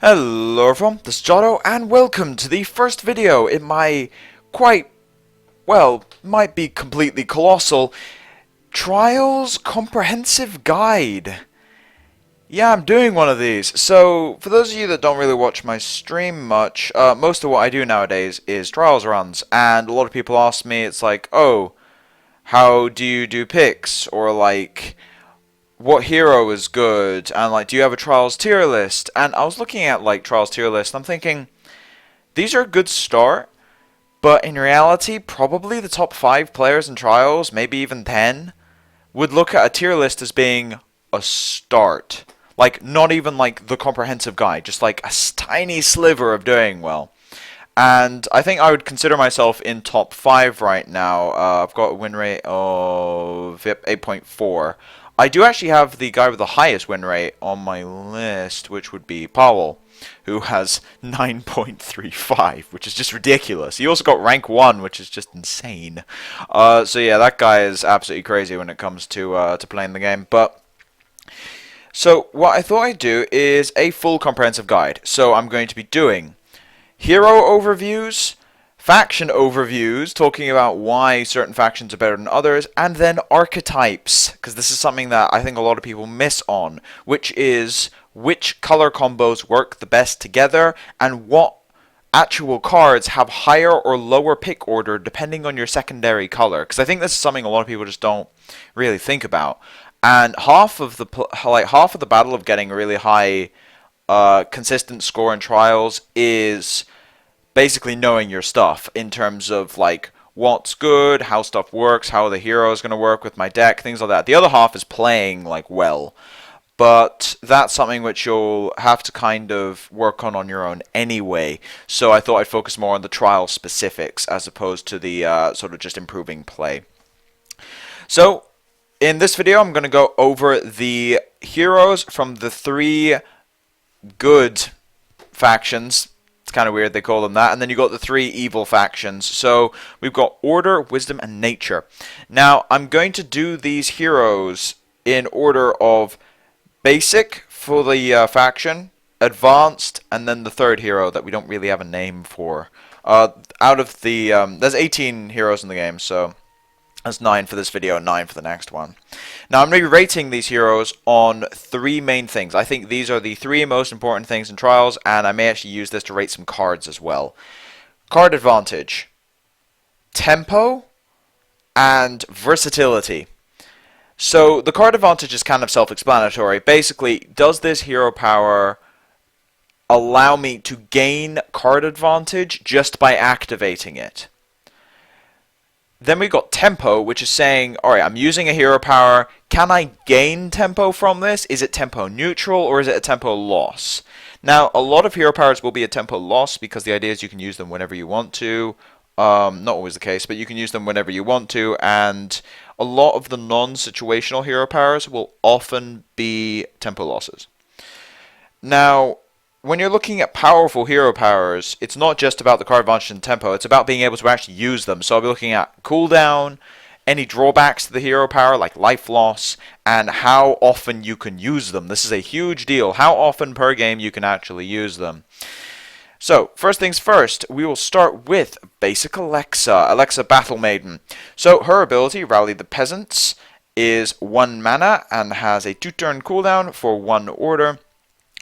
Hello everyone, this is Jotto, and welcome to the first video in my might be completely colossal, Trials Comprehensive Guide. Yeah, I'm doing one of these. So, for those of you that don't really watch my stream much, most of what I do nowadays is Trials runs, and a lot of people ask me, it's like, oh, how do you do picks? Or like, what hero is good, and like, do you have a Trials tier list? And I was looking at like Trials tier list, and I'm thinking, these are a good start, but in reality, probably the top 5 players in Trials, maybe even 10, would look at a tier list as being a start. Like, not even like the comprehensive guide, just like a tiny sliver of doing well. And I think I would consider myself in top 5 right now. I've got a win rate of 8.4. I do actually have the guy with the highest win rate on my list, which would be Powell, who has 9.35, which is just ridiculous. He also got rank 1, which is just insane. So yeah, that guy is absolutely crazy when it comes to playing the game. So what I thought I'd do is a full comprehensive guide. So I'm going to be doing hero overviews, faction overviews, talking about why certain factions are better than others, and then archetypes, because this is something that I think a lot of people miss on, which is which color combos work the best together, and what actual cards have higher or lower pick order depending on your secondary color, because I think this is something a lot of people just don't really think about. And half of the battle of getting a really high consistent score in Trials is basically knowing your stuff in terms of like what's good, how stuff works, how the hero is going to work with my deck, things like that. The other half is playing like well, but that's something which you'll have to kind of work on your own anyway. So I thought I'd focus more on the trial specifics as opposed to the sort of just improving play. So in this video, I'm going to go over the heroes from the 3 good factions. It's kind of weird they call them that. And then you got the 3 evil factions. So we've got Order, Wisdom, and Nature. Now, I'm going to do these heroes in order of basic for the faction, advanced, and then the 3rd hero that we don't really have a name for. Out of the... there's 18 heroes in the game, so that's 9 for this video and 9 for the next one. Now, I'm going to be rating these heroes on 3 main things. I think these are the 3 most important things in Trials, and I may actually use this to rate some cards as well. Card advantage, tempo, and versatility. So, the card advantage is kind of self-explanatory. Basically, does this hero power allow me to gain card advantage just by activating it? Then we got tempo, which is saying, alright, I'm using a hero power. Can I gain tempo from this? Is it tempo neutral or is it a tempo loss? Now, a lot of hero powers will be a tempo loss because the idea is you can use them whenever you want to. Not always the case, but you can use them whenever you want to. And a lot of the non-situational hero powers will often be tempo losses. Now, when you're looking at powerful hero powers, it's not just about the card advantage and tempo, it's about being able to actually use them. So I'll be looking at cooldown, any drawbacks to the hero power like life loss, and how often you can use them. This is a huge deal, how often per game you can actually use them. So, first things first, we will start with basic Alexa Battle Maiden. So her ability, Rally the Peasants, is 1 mana and has a 2-turn cooldown for 1 order.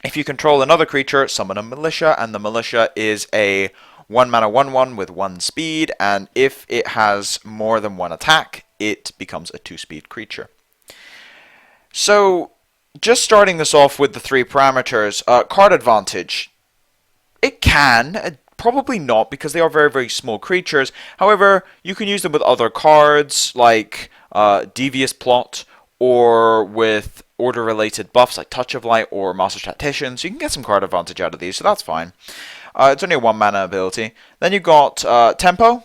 If you control another creature, summon a militia, and the militia is a 1 mana 1/1 with 1 speed, and if it has more than 1 attack, it becomes a 2-speed creature. So, just starting this off with the 3 parameters, card advantage. It can, probably not, because they are very, very small creatures. However, you can use them with other cards, like Devious Plot, or with order-related buffs like Touch of Light or Master Tactician, so you can get some card advantage out of these, so that's fine. It's only a 1 mana ability. Then you've got Tempo.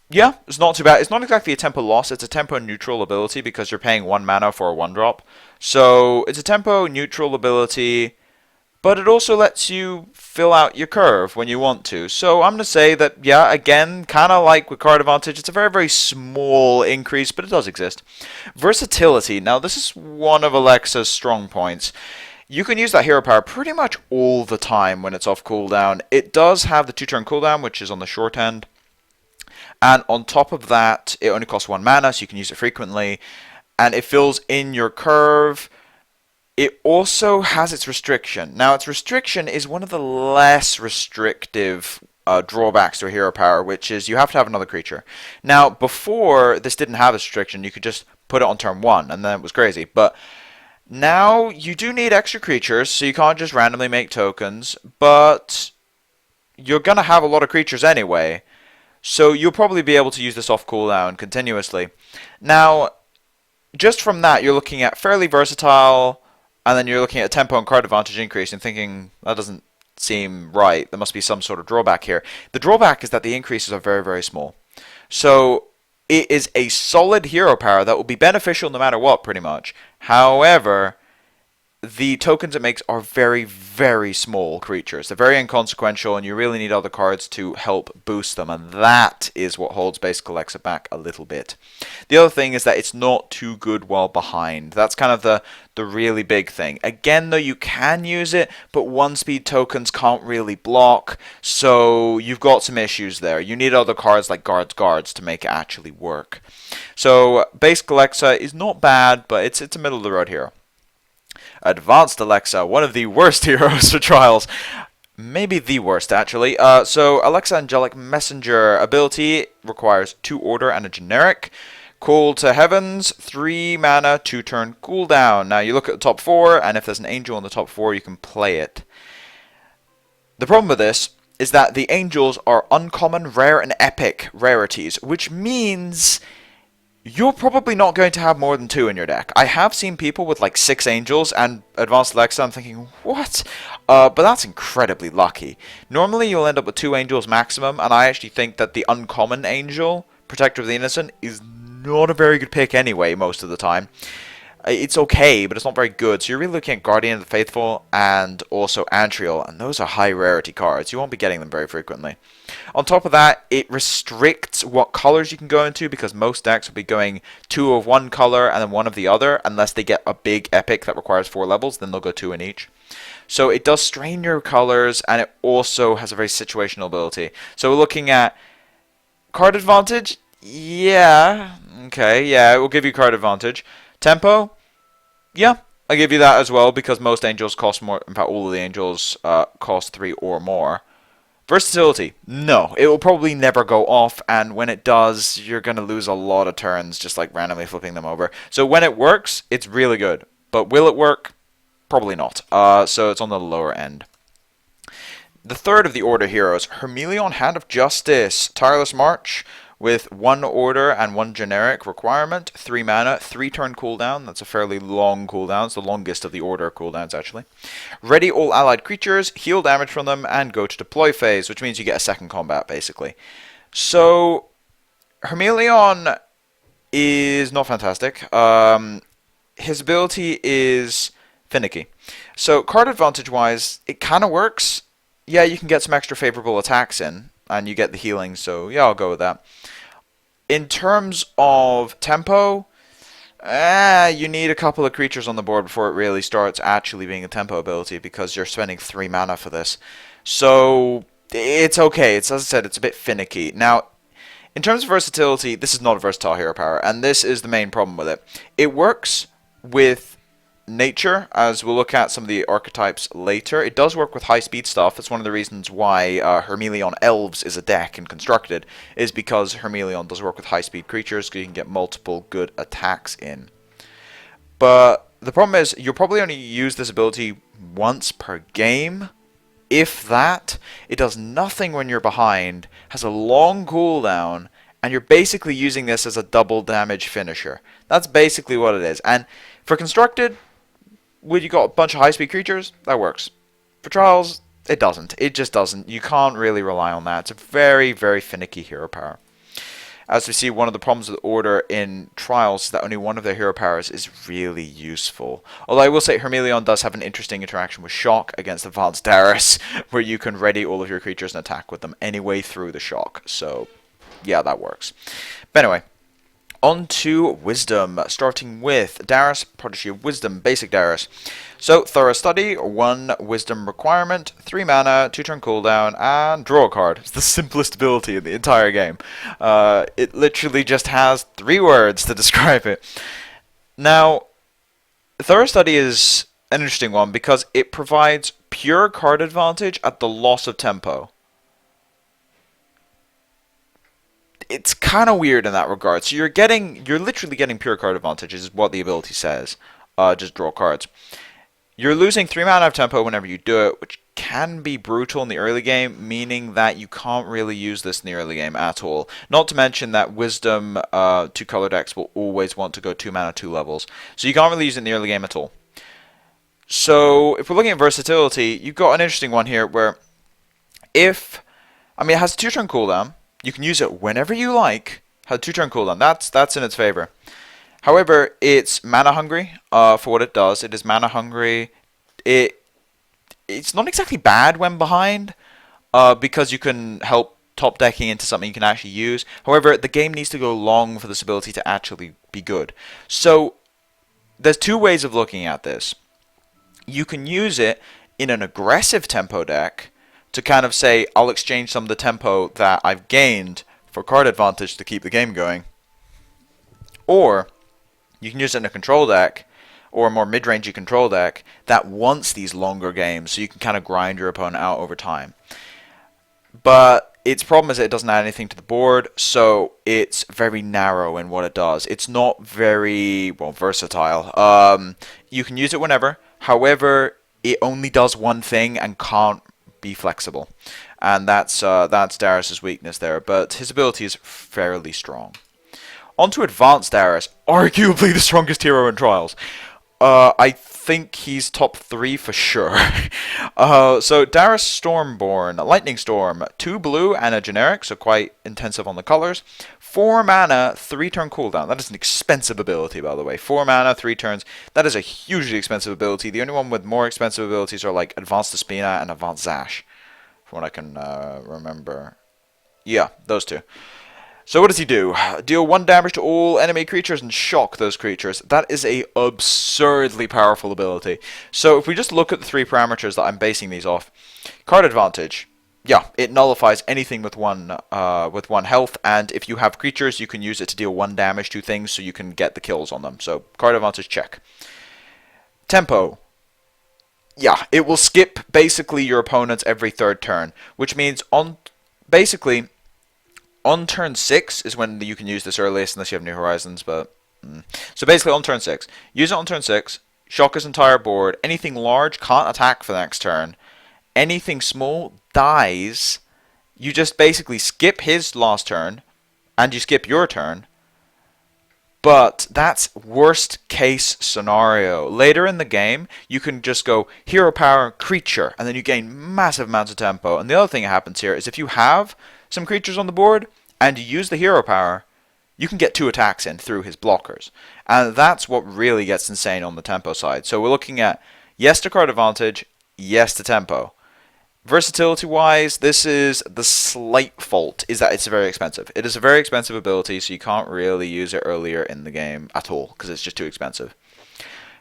Yeah, it's not too bad. It's not exactly a tempo loss, it's a tempo neutral ability because you're paying 1 mana for a 1-drop. So it's a tempo neutral ability, but it also lets you fill out your curve when you want to. So I'm going to say that, yeah, again, kind of like with card advantage, it's a very, very small increase, but it does exist. Versatility. Now, this is one of Alexa's strong points. You can use that hero power pretty much all the time when it's off cooldown. It does have the 2-turn cooldown, which is on the short end. And on top of that, it only costs 1 mana, so you can use it frequently. And it fills in your curve. It also has its restriction. Now, its restriction is one of the less restrictive drawbacks to a hero power, which is you have to have another creature. Now, before, this didn't have a restriction. You could just put it on turn 1, and then it was crazy. But now, you do need extra creatures, so you can't just randomly make tokens. But you're going to have a lot of creatures anyway. So you'll probably be able to use this off cooldown continuously. Now, just from that, you're looking at fairly versatile, and then you're looking at tempo and card advantage increase and thinking, that doesn't seem right. There must be some sort of drawback here. The drawback is that the increases are very, very small. So it is a solid hero power that will be beneficial no matter what, pretty much. However, the tokens it makes are very, very small creatures. They're very inconsequential, and you really need other cards to help boost them, and that is what holds Basic Alexa back a little bit. The other thing is that it's not too good while behind. That's kind of the really big thing. Again, though, you can use it, but 1-speed tokens can't really block, so you've got some issues there. You need other cards like Guards to make it actually work. So Basic Alexa is not bad, but it's a middle-of-the-road hero. Advanced Alexa, one of the worst heroes for Trials. Maybe the worst, actually. So Alexa Angelic Messenger ability requires 2 order and a generic. Call to Heavens, 3 mana, 2-turn cooldown. Now you look at the top 4, and if there's an angel in the top 4, you can play it. The problem with this is that the angels are uncommon, rare, and epic rarities, which means you're probably not going to have more than 2 in your deck. I have seen people with like 6 angels and Advanced Alexa. I'm thinking, what? But that's incredibly lucky. Normally you'll end up with 2 angels maximum, and I actually think that the uncommon angel, Protector of the Innocent, is not a very good pick anyway most of the time. It's okay, but it's not very good. So you're really looking at Guardian of the Faithful and also Antriel, and those are high rarity cards. You won't be getting them very frequently. On top of that, it restricts what colors you can go into, because most decks will be going 2 of one color and then 1 of the other, unless they get a big epic that requires 4 levels, then they'll go 2 in each. So it does strain your colors, and it also has a very situational ability. So we're looking at card advantage. Yeah, okay, yeah, it will give you card advantage. Tempo, yeah, I give you that as well, because most angels cost more. In fact, all of the angels cost 3 or more. Versatility, no, it will probably never go off, and when it does, you're going to lose a lot of turns just like randomly flipping them over. So when it works, it's really good, but will it work? Probably not. So it's on the lower end. The third of the Order heroes, Herme Leon, Hand of Justice, Tireless March, with 1 order and 1 generic requirement, 3 mana, 3-turn cooldown. That's a fairly long cooldown. It's the longest of the Order cooldowns, actually. Ready all allied creatures, heal damage from them, and go to deploy phase, which means you get a second combat, basically. So, Herme Leon is not fantastic. His ability is finicky. So, card advantage-wise, it kind of works. Yeah, you can get some extra favorable attacks in, and you get the healing, so yeah, I'll go with that. In terms of tempo, you need a couple of creatures on the board before it really starts actually being a tempo ability, because you're spending 3 mana for this. So it's okay. It's, as I said, it's a bit finicky. Now, in terms of versatility, this is not a versatile hero power, and this is the main problem with it. It works with nature, as we'll look at some of the archetypes later. It does work with high-speed stuff. It's one of the reasons why Herme Leon Elves is a deck and constructed, is because Herme Leon does work with high-speed creatures, so you can get multiple good attacks in. But the problem is, you'll probably only use this ability once per game, if that. It does nothing when you're behind, has a long cooldown, and you're basically using this as a double damage finisher. That's basically what it is. And for constructed, when you got a bunch of high-speed creatures, that works. For Trials, it doesn't. It just doesn't. You can't really rely on that. It's a very, very finicky hero power. As we see, one of the problems with Order in Trials is that only one of their hero powers is really useful. Although I will say Herme Leon does have an interesting interaction with Shock against Advanced Darris, where you can ready all of your creatures and attack with them anyway through the Shock. So, yeah, that works. But anyway, On to Wisdom, starting with Darris, Prodigy of Wisdom, basic Darris. So, Thorough Study, 1 Wisdom requirement, 3 mana, 2 turn cooldown, and draw a card. It's the simplest ability in the entire game. It literally just has 3 words to describe it. Now, Thorough Study is an interesting one because it provides pure card advantage at the loss of tempo. It's kind of weird in that regard. So you're literally getting pure card advantage, is what the ability says. Just draw cards. You're losing 3 mana of tempo whenever you do it, which can be brutal in the early game, meaning that you can't really use this in the early game at all. Not to mention that Wisdom 2-color decks will always want to go 2 mana, 2 levels. So you can't really use it in the early game at all. So if we're looking at versatility, you've got an interesting one here where it has a 2-turn cooldown. You can use it whenever you like. Has a 2-turn cooldown. That's in its favor. However, it's mana hungry for what it does. It is mana hungry. It's not exactly bad when behind because you can help top decking into something you can actually use. However, the game needs to go long for this ability to actually be good. So there's 2 ways of looking at this. You can use it in an aggressive tempo deck to kind of say, I'll exchange some of the tempo that I've gained for card advantage to keep the game going. Or you can use it in a control deck, or a more mid-rangey control deck, that wants these longer games, so you can kind of grind your opponent out over time. But its problem is that it doesn't add anything to the board, so it's very narrow in what it does. It's not very, versatile. You can use it whenever, however, it only does one thing and can't be flexible, and that's Darris' weakness there, but his ability is fairly strong. On to Advanced Darris, arguably the strongest hero in Trials. I think he's top 3 for sure. So Darris Stormborn, Lightning Storm, 2 blue and a generic, so quite intensive on the colors. 4 mana, 3-turn cooldown. That is an expensive ability, by the way. 4 mana, 3 turns. That is a hugely expensive ability. The only one with more expensive abilities are like Advanced Despina and Advanced Zash, from what I can remember. Yeah, those 2. So what does he do? Deal 1 damage to all enemy creatures and shock those creatures. That is a absurdly powerful ability. So if we just look at the 3 parameters that I'm basing these off. Card advantage. Yeah, it nullifies anything with one health, and if you have creatures, you can use it to deal 1 damage to things so you can get the kills on them. So card advantage, check. Tempo. Yeah, it will skip basically your opponent's every 3rd turn, which means on turn 6 is when you can use this earliest unless you have New Horizons, but so basically on turn 6. Use it on turn 6, shock his entire board. Anything large can't attack for the next turn. Anything small dies. You just basically skip his last turn, and you skip your turn. But that's worst case scenario. Later in the game, you can just go hero power, creature, and then you gain massive amounts of tempo. And the other thing that happens here is if you have some creatures on the board, and you use the hero power, you can get 2 attacks in through his blockers. And that's what really gets insane on the tempo side. So we're looking at yes to card advantage, yes to tempo. Versatility-wise, this is the slight fault, is that it's very expensive. It is a very expensive ability, so you can't really use it earlier in the game at all, because it's just too expensive.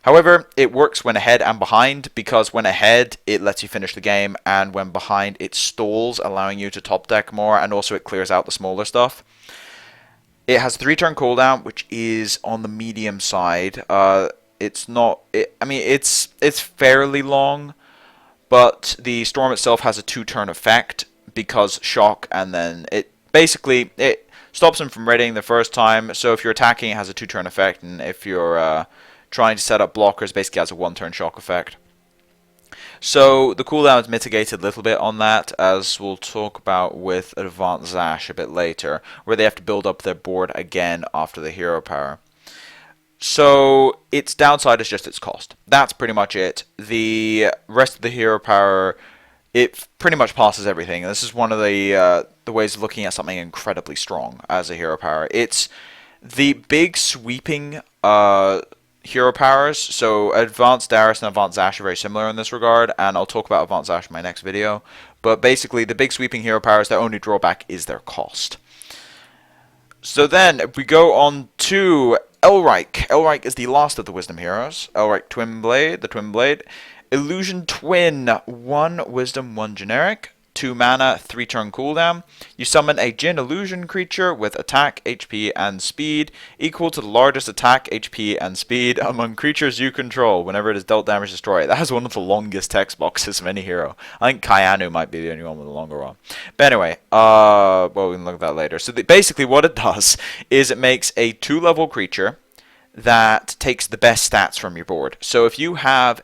However, it works when ahead and behind, because when ahead, it lets you finish the game, and when behind, it stalls, allowing you to top deck more, and also it clears out the smaller stuff. It has 3-turn cooldown, which is on the medium side. It's fairly long, but the storm itself has a 2-turn effect, because shock, and then it stops him from readying the first time, so if you're attacking, it has a 2-turn effect, and if you're trying to set up blockers, basically has a 1-turn shock effect. So the cooldown is mitigated a little bit on that, as we'll talk about with Advanced Zash a bit later, where they have to build up their board again after the hero power. So its downside is just its cost. That's pretty much it. The rest of the hero power, it pretty much passes everything. This is one of the ways of looking at something incredibly strong as a hero power. It's the big sweeping hero powers. So Advanced Darris and Advanced Zash are very similar in this regard, and I'll talk about Advanced Zash in my next video. But basically, the big sweeping hero powers, their only drawback is their cost. So then we go on to Elric. Elric is the last of the Wisdom heroes. Elric Twinblade, the Twinblade. Illusion Twin, 1 Wisdom, 1 generic. 2 mana, 3 turn cooldown. You summon a Djinn illusion creature with attack, HP, and speed equal to the largest attack, HP, and speed among creatures you control. Whenever it is dealt damage, destroy it. That has one of the longest text boxes of any hero. I think Kayanu might be the only one with a longer one. But anyway, well, we can look at that later. So basically what it does is it makes a 2-level creature that takes the best stats from your board. So if you have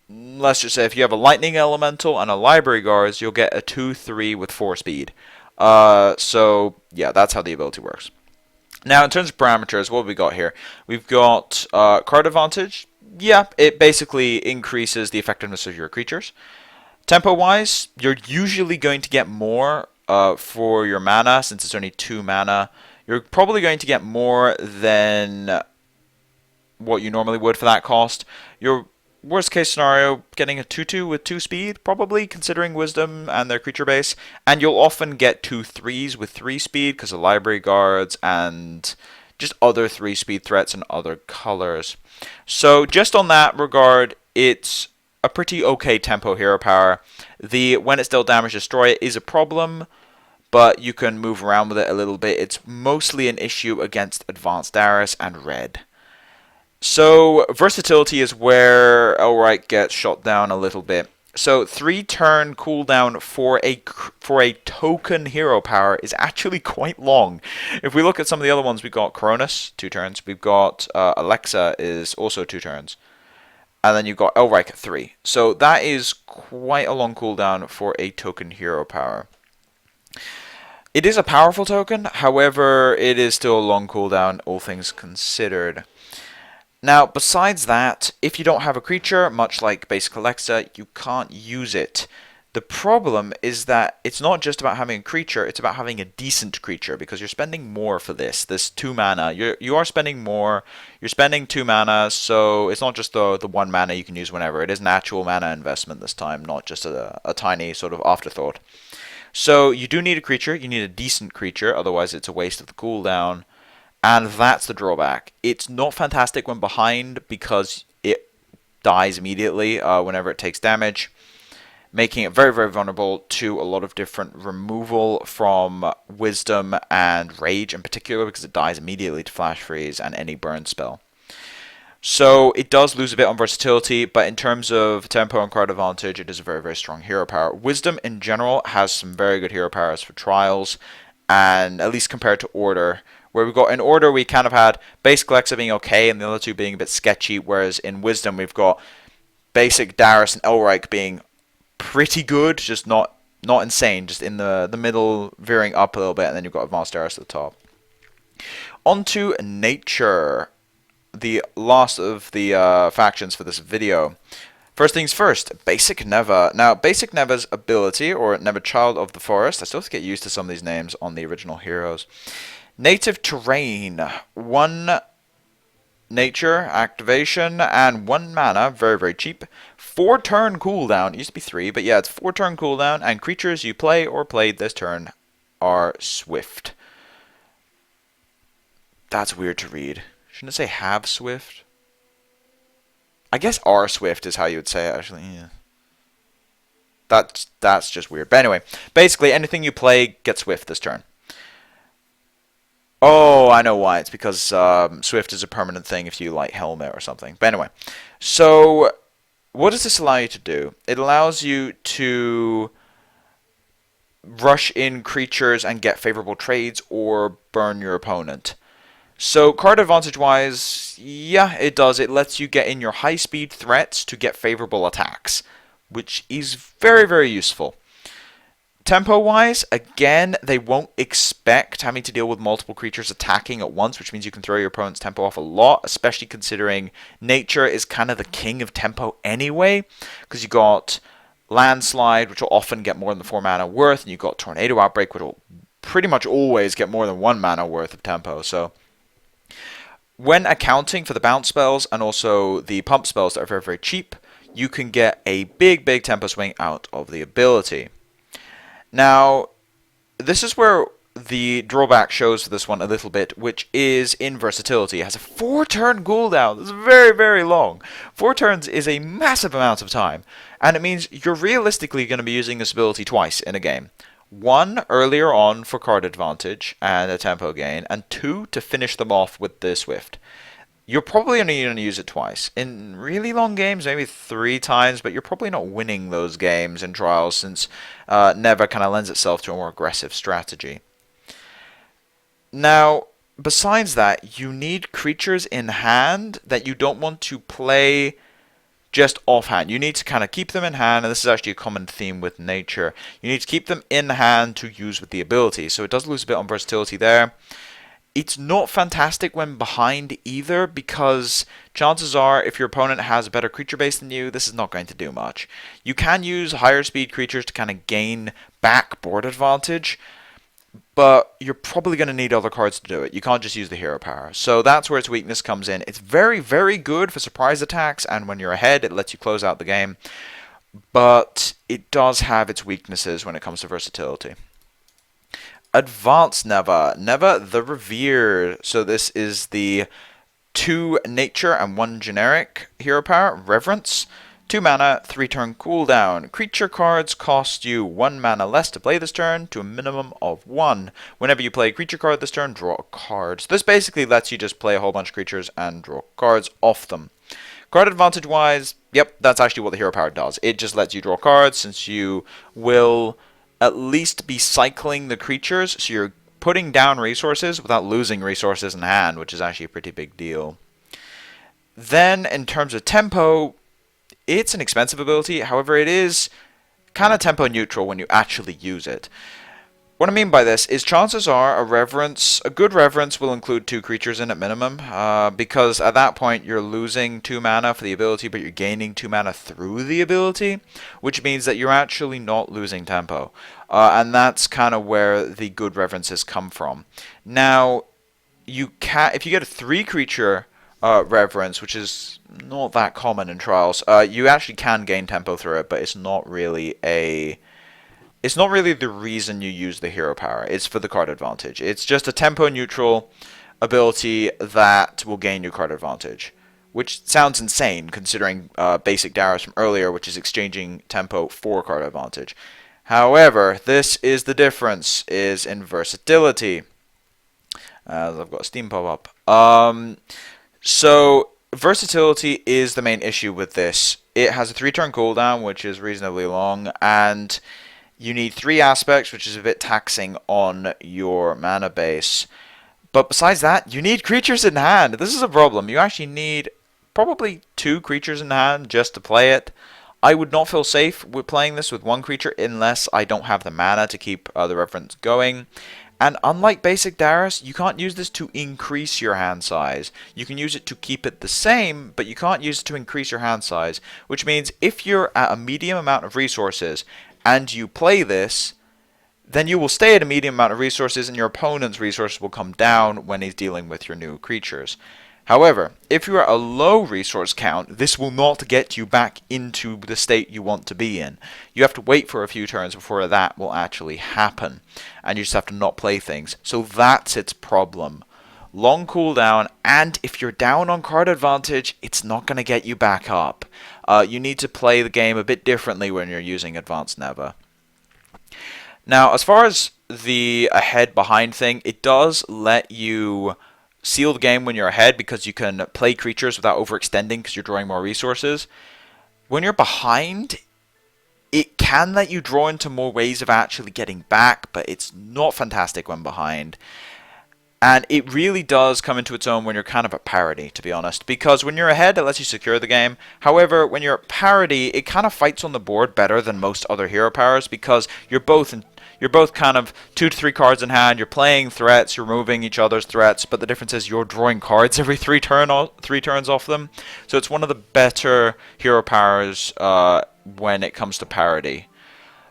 let's just say if you have a lightning elemental and a library guards, you'll get a 2/3 with 4 speed. So yeah, that's how the ability works. Now in terms of parameters, what have we got here? We've got card advantage. Yeah, it basically increases the effectiveness of your creatures. Tempo wise, you're usually going to get more for your mana, since it's only 2 mana. You're probably going to get more than what you normally would for that cost. Your worst case scenario, getting a 2/2 with 2 speed, probably, considering Wisdom and their creature base. And you'll often get 2/3s with 3 speed because of library guards and just other 3 speed threats and other colors. So just on that regard, it's a pretty okay tempo hero power. When it's dealt damage, destroy it is a problem, but you can move around with it a little bit. It's mostly an issue against Advanced Darris and Red. So versatility is where Elric gets shot down a little bit. So 3 turn cooldown for a token hero power is actually quite long. If we look at some of the other ones, we've got Cronus, 2 turns. We've got Alexa is also 2 turns. And then you've got Elric, 3. So that is quite a long cooldown for a token hero power. It is a powerful token, however, it is still a long cooldown, all things considered. Now, besides that, if you don't have a creature, much like basic Alexa, you can't use it. The problem is that it's not just about having a creature, it's about having a decent creature, because you're spending more for this 2 mana. You are spending more, you're spending 2 mana, so it's not just the 1 mana you can use whenever. It is an actual mana investment this time, not just a tiny sort of afterthought. So you do need a creature, you need a decent creature, otherwise it's a waste of the cooldown. And that's the drawback. It's not fantastic when behind because it dies immediately whenever it takes damage, making it very, very vulnerable to a lot of different removal from Wisdom and Rage in particular, because it dies immediately to Flash Freeze and any burn spell. So it does lose a bit on versatility, but in terms of tempo and card advantage, it is a very, very strong hero power. Wisdom in general has some very good hero powers for trials, and at least compared to Order, where we've got in Order we kind of had basic Alexa being okay and the other 2 being a bit sketchy, whereas in Wisdom we've got basic Darris and Elric being pretty good, just not insane, just in the middle, veering up a little bit, and then you've got Advanced Darris at the top. On to Nature, the last of the factions for this video. First things first, Basic Neva. Now, Basic Neva's ability, or Neva Child of the Forest, I still have to get used to some of these names on the original heroes. Native Terrain, 1 nature activation and 1 mana, very, very cheap. 4 turn cooldown, it used to be 3, but yeah, it's 4 turn cooldown, and creatures you play or played this turn are swift. That's weird to read. Shouldn't it say have swift? I guess are swift is how you would say it, actually. Yeah. That's just weird. But anyway, basically anything you play gets swift this turn. Oh, I know why. It's because Swift is a permanent thing if you like Helmet or something. But anyway, so what does this allow you to do? It allows you to rush in creatures and get favorable trades or burn your opponent. So card advantage wise, yeah, it does. It lets you get in your high speed threats to get favorable attacks, which is very, very useful. Tempo-wise, again, they won't expect having to deal with multiple creatures attacking at once, which means you can throw your opponent's tempo off a lot, especially considering Nature is kind of the king of tempo anyway, because you got Landslide, which will often get more than the 4 mana worth, and you've got Tornado Outbreak, which will pretty much always get more than 1 mana worth of tempo. So when accounting for the bounce spells and also the pump spells that are very, very cheap, you can get a big, big tempo swing out of the ability. Now, this is where the drawback shows for this one a little bit, which is in versatility. It has a 4-turn cooldown. This is very, very long. 4 turns is a massive amount of time, and it means you're realistically going to be using this ability twice in a game. 1 earlier on for card advantage and a tempo gain, and 2 to finish them off with the Swift. You're probably only going to use it twice. In really long games, maybe 3 times, but you're probably not winning those games in trials since Neva kind of lends itself to a more aggressive strategy. Now, besides that, you need creatures in hand that you don't want to play just offhand. You need to kind of keep them in hand, and this is actually a common theme with nature. You need to keep them in hand to use with the ability, so it does lose a bit on versatility there. It's not fantastic when behind either, because chances are if your opponent has a better creature base than you, this is not going to do much. You can use higher speed creatures to kind of gain back board advantage, but you're probably going to need other cards to do it. You can't just use the hero power. So that's where its weakness comes in. It's very, very good for surprise attacks, and when you're ahead, it lets you close out the game. But it does have its weaknesses when it comes to versatility. Advanced Neva. Neva the Revered. So this is the 2 nature and 1 generic hero power. Reverence. 2 mana, 3-turn cooldown. Creature cards cost you 1 mana less to play this turn to a minimum of 1. Whenever you play a creature card this turn, draw a card. So this basically lets you just play a whole bunch of creatures and draw cards off them. Card advantage wise, yep, that's actually what the hero power does. It just lets you draw cards since you will at least be cycling the creatures, so you're putting down resources without losing resources in hand, which is actually a pretty big deal. Then, in terms of tempo, it's an expensive ability, however it is kind of tempo neutral when you actually use it. What I mean by this is chances are a good reverence will include 2 creatures in at minimum, because at that point you're losing 2 mana for the ability, but you're gaining 2 mana through the ability, which means that you're actually not losing tempo. And that's kind of where the good reverences come from. Now, if you get a 3 creature reverence, which is not that common in trials, you actually can gain tempo through it, but it's not really the reason you use the hero power. It's for the card advantage. It's just a tempo neutral ability that will gain you card advantage, which sounds insane considering basic Darris from earlier, which is exchanging tempo for card advantage. However, this is the difference, is in versatility. I've got a Steam pop up. So versatility is the main issue with this. It has a 3-turn cooldown, which is reasonably long, and you need 3 aspects, which is a bit taxing on your mana base. But besides that, you need creatures in hand. This is a problem. You actually need probably 2 creatures in hand just to play it. I would not feel safe with playing this with 1 creature unless I don't have the mana to keep the reference going. And unlike basic Darris, you can't use this to increase your hand size. You can use it to keep it the same, but you can't use it to increase your hand size. Which means if you're at a medium amount of resources and you play this, then you will stay at a medium amount of resources and your opponent's resources will come down when he's dealing with your new creatures. However, if you're at a low resource count, this will not get you back into the state you want to be in. You have to wait for a few turns before that will actually happen, and you just have to not play things. So that's its problem. Long cooldown, and if you're down on card advantage, it's not going to get you back up. You need to play the game a bit differently when you're using Advanced Neva. Now, as far as the ahead-behind thing, it does let you seal the game when you're ahead because you can play creatures without overextending because you're drawing more resources. When you're behind, it can let you draw into more ways of actually getting back, but it's not fantastic when behind. And it really does come into its own when you're kind of at parity, to be honest. Because when you're ahead, it lets you secure the game. However, when you're at parity, it kind of fights on the board better than most other hero powers because you're both kind of 2 to 3 cards in hand. You're playing threats, you're removing each other's threats, but the difference is you're drawing cards every 3 turns off them. So it's one of the better hero powers when it comes to parity.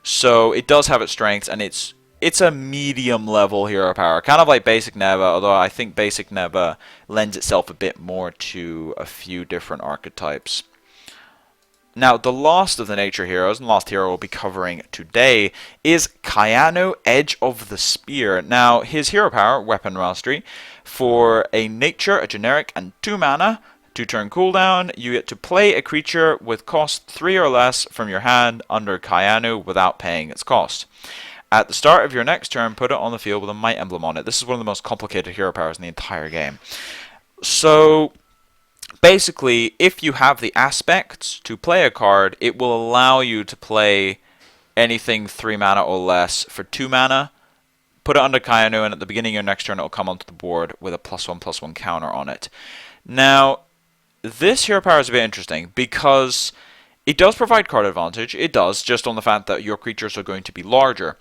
So it does have its strengths, and it's a medium level hero power, kind of like basic Neva, although I think basic Neva lends itself a bit more to a few different archetypes. Now, the last of the nature heroes, and the last hero we'll be covering today, is Kayano, Edge of the Spear. Now, his hero power, Weapon Mastery, for a nature, a generic, and 2 mana, 2-turn cooldown, you get to play a creature with cost 3 or less from your hand under Kayano without paying its cost. At the start of your next turn, put it on the field with a Might Emblem on it. This is one of the most complicated hero powers in the entire game. So, basically, if you have the aspects to play a card, it will allow you to play anything 3 mana or less for 2 mana, put it under Kayano, and at the beginning of your next turn it will come onto the board with a +1/+1 counter on it. Now, this hero power is a bit interesting because it does provide card advantage. It does, just on the fact that your creatures are going to be larger.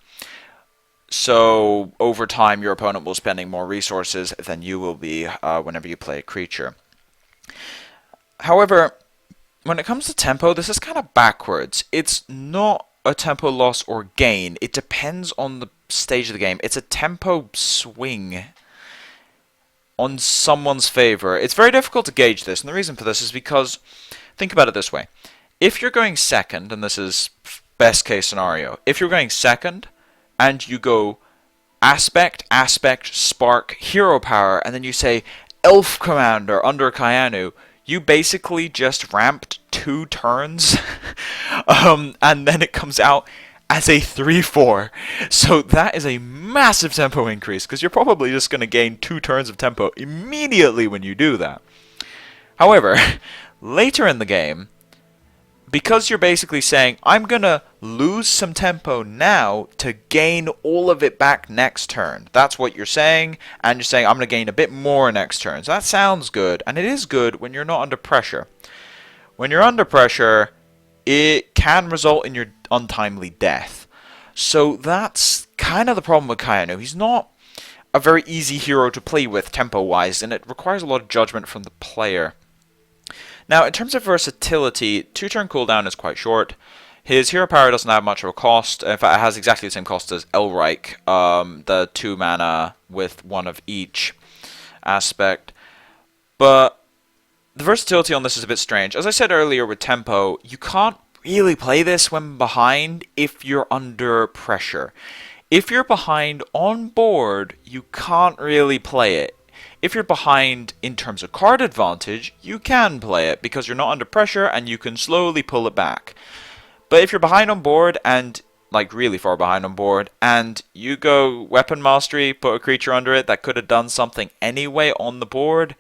So, over time, your opponent will be spending more resources than you will be whenever you play a creature. However, when it comes to tempo, this is kind of backwards. It's not a tempo loss or gain. It depends on the stage of the game. It's a tempo swing on someone's favor. It's very difficult to gauge this, and the reason for this is because, think about it this way. If you're going second, and this is best case scenario, if you're going second, and you go aspect, spark, hero power, and then you say elf commander under Kayano, you basically just ramped 2 turns, and then it comes out as a 3/4. So that is a massive tempo increase, because you're probably just going to gain 2 turns of tempo immediately when you do that. However, later in the game, because you're basically saying, I'm going to lose some tempo now to gain all of it back next turn. That's what you're saying, and you're saying, I'm going to gain a bit more next turn. So that sounds good, and it is good when you're not under pressure. When you're under pressure, it can result in your untimely death. So that's kind of the problem with Kayano. He's not a very easy hero to play with tempo-wise, and it requires a lot of judgment from the player. Now, in terms of versatility, 2-turn cooldown is quite short. His hero power doesn't have much of a cost. In fact, it has exactly the same cost as Elrike, the 2 mana with 1 of each aspect. But the versatility on this is a bit strange. As I said earlier with tempo, you can't really play this when behind if you're under pressure. If you're behind on board, you can't really play it. If you're behind in terms of card advantage, you can play it because you're not under pressure and you can slowly pull it back. But if you're behind on board, and like really far behind on board, and you go Weapon Mastery, put a creature under it that could have done something anyway on the board,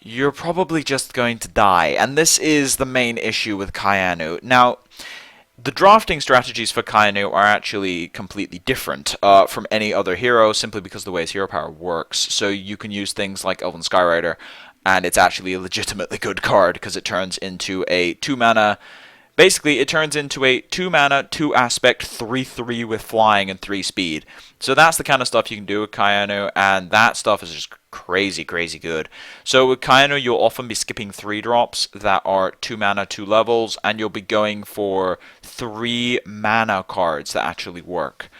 you're probably just going to die. And this is the main issue with Kayano. Now, the drafting strategies for Kayano are actually completely different from any other hero, simply because of the way his hero power works. So you can use things like Elven Skyrider, and it's actually a legitimately good card, because it turns into a 2 mana... Basically, it turns into a 2 mana, 2 aspect, 3/3 with flying and 3 speed. So that's the kind of stuff you can do with Kayano, and that stuff is just crazy, crazy good. So with Kayano, you'll often be skipping 3 drops that are 2 mana, 2 levels, and you'll be going for 3 mana cards that actually work.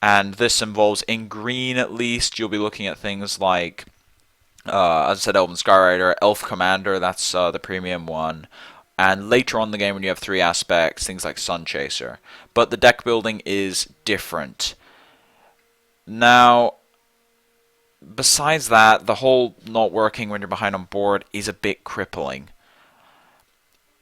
And this involves, in green at least, you'll be looking at things like, as I said, Elven Skyrider, Elf Commander, that's the premium one. And later on in the game, when you have 3 aspects, things like Sun Chaser. But the deck building is different. Now, besides that, the whole not working when you're behind on board is a bit crippling.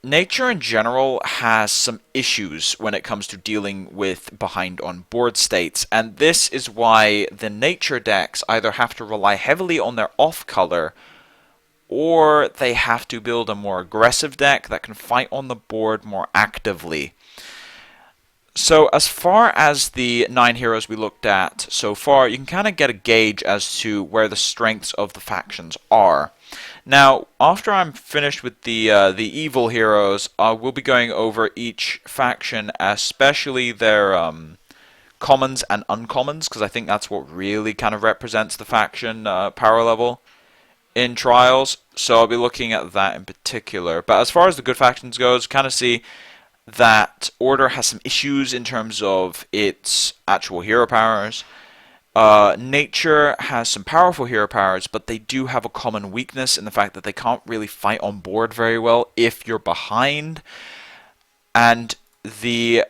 Nature in general has some issues when it comes to dealing with behind on board states, and this is why the nature decks either have to rely heavily on their off color, or they have to build a more aggressive deck that can fight on the board more actively. So as far as the 9 heroes we looked at so far, you can kind of get a gauge as to where the strengths of the factions are. Now, after I'm finished with the evil heroes, we'll be going over each faction, especially their commons and uncommons, because I think that's what really kind of represents the faction power level in Trials. So I'll be looking at that in particular. But as far as the good factions goes, kind of see that Order has some issues in terms of its actual hero powers. Nature has some powerful hero powers, but they do have a common weakness in the fact that they can't really fight on board very well if you're behind. and the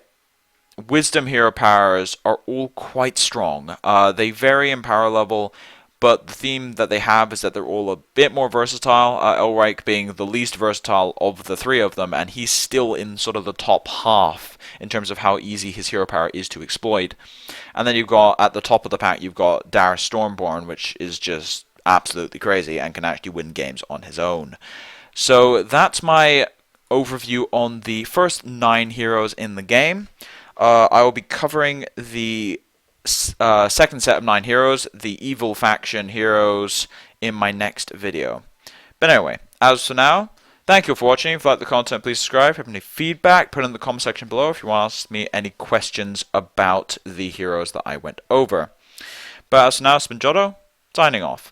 Wisdom hero powers are all quite strong. They vary in power level, but the theme that they have is that they're all a bit more versatile. Elric being the least versatile of the three of them, and he's still in sort of the top half in terms of how easy his hero power is to exploit. And then you've got, at the top of the pack, you've got Darris Stormborn, which is just absolutely crazy and can actually win games on his own. So that's my overview on the first 9 heroes in the game. I will be covering the second set of 9 heroes, the evil faction heroes, in my next video. But anyway, as for now, thank you for watching. If you like the content, please subscribe. If you have any feedback, put it in the comment section below if you want to ask me any questions about the heroes that I went over. But as for now, it's been Jotto, signing off.